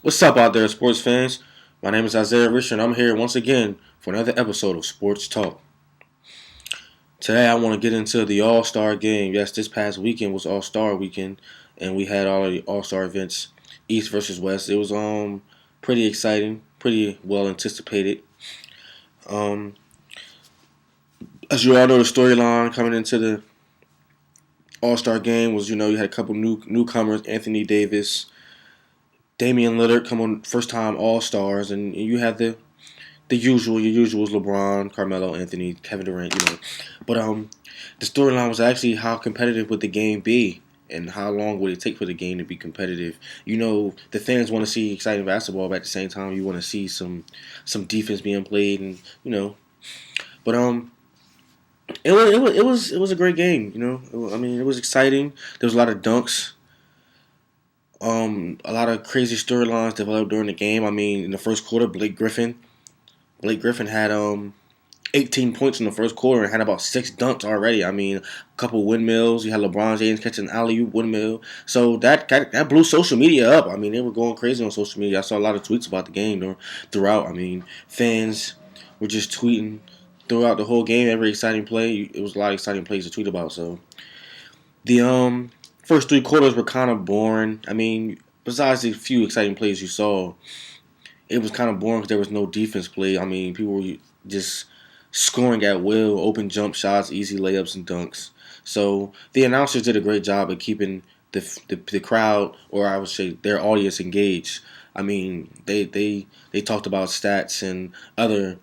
What's up out there, sports fans? My name is Isaiah Rich, and I'm here once again for another episode of Sports Talk. Today, I want to get into the All-Star game. Yes, this past weekend was All-Star weekend, and we had all of the All-Star events, East versus West. It was pretty exciting, pretty well anticipated. Um, as you all know, the storyline coming into the All-Star game was, you had a couple newcomers, Anthony Davis, Damian Lillard come on first time All Stars, and you had the usual. Your usuals: LeBron, Carmelo, Anthony, Kevin Durant. But the storyline was actually how competitive would the game be, and how long would it take for the game to be competitive. The fans want to see exciting basketball, but at the same time, you want to see some defense being played, and But it was a great game. It was exciting. There was a lot of dunks. A lot of crazy storylines developed during the game. I mean, in the first quarter, Blake Griffin had 18 points in the first quarter and had about 6 dunks already. I mean, a couple windmills. You had LeBron James catching an alley-oop windmill. So that blew social media up. I mean, they were going crazy on social media. I saw a lot of tweets about the game throughout. I mean, fans were just tweeting throughout the whole game. Every exciting play, it was a lot of exciting plays to tweet about. So the first 3 quarters were kind of boring. I mean, besides the few exciting plays you saw, it was kind of boring because there was no defense play. I mean, people were just scoring at will, open jump shots, easy layups, and dunks. So the announcers did a great job of keeping the crowd, or I would say their audience, engaged. I mean, they talked about stats and other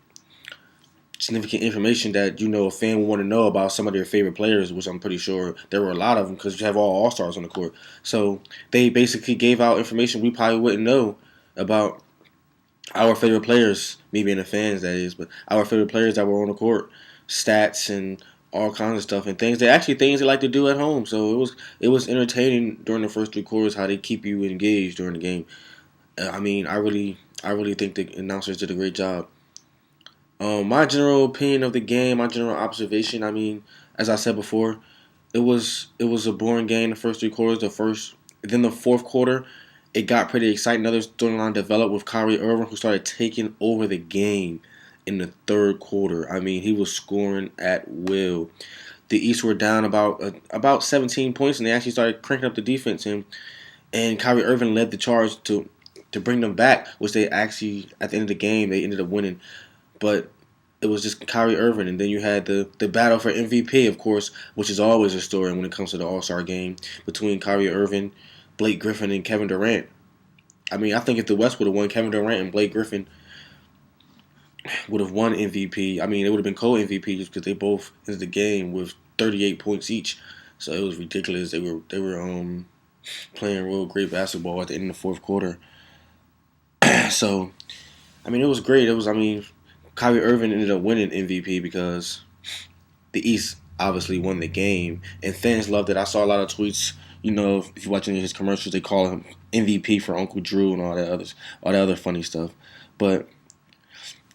significant information that a fan would want to know about some of their favorite players, which I'm pretty sure there were a lot of them because you have all All-Stars on the court. So they basically gave out information we probably wouldn't know about our favorite players, me being the fans, that is, but our favorite players that were on the court, stats and all kinds of stuff and things they like to do at home. So it was entertaining during the first 3 quarters how they keep you engaged during the game. I mean, I really think the announcers did a great job. My general opinion of the game, my general observation. I mean, as I said before, it was a boring game the first 3 quarters. Then the fourth quarter, it got pretty exciting. Another storyline developed with Kyrie Irving, who started taking over the game in the third quarter. I mean, he was scoring at will. The East were down about 17 points, and they actually started cranking up the defense. And Kyrie Irving led the charge to bring them back, which they actually, at the end of the game, they ended up winning. But it was just Kyrie Irving, and then you had the battle for MVP, of course, which is always a story when it comes to the All-Star game, between Kyrie Irving, Blake Griffin, and Kevin Durant. I mean, I think if the West would have won, Kevin Durant and Blake Griffin would have won MVP. I mean, it would have been co-MVP just because they both entered the game with 38 points each. So it was ridiculous. They were playing real great basketball at the end of the fourth quarter. So, I mean, it was great. Kyrie Irving ended up winning MVP because the East obviously won the game, and fans loved it. I saw a lot of tweets. If you're watching his commercials, they call him MVP for Uncle Drew and all that other funny stuff. But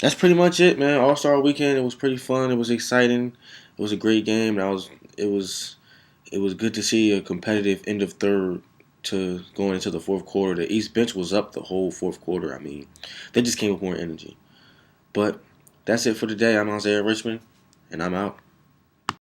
that's pretty much it, man. All-Star Weekend. It was pretty fun. It was exciting. It was a great game. It was good to see a competitive end of third to going into the fourth quarter. The East bench was up the whole fourth quarter. I mean, they just came with more energy. But that's it for today. I'm Isaiah Richmond, and I'm out.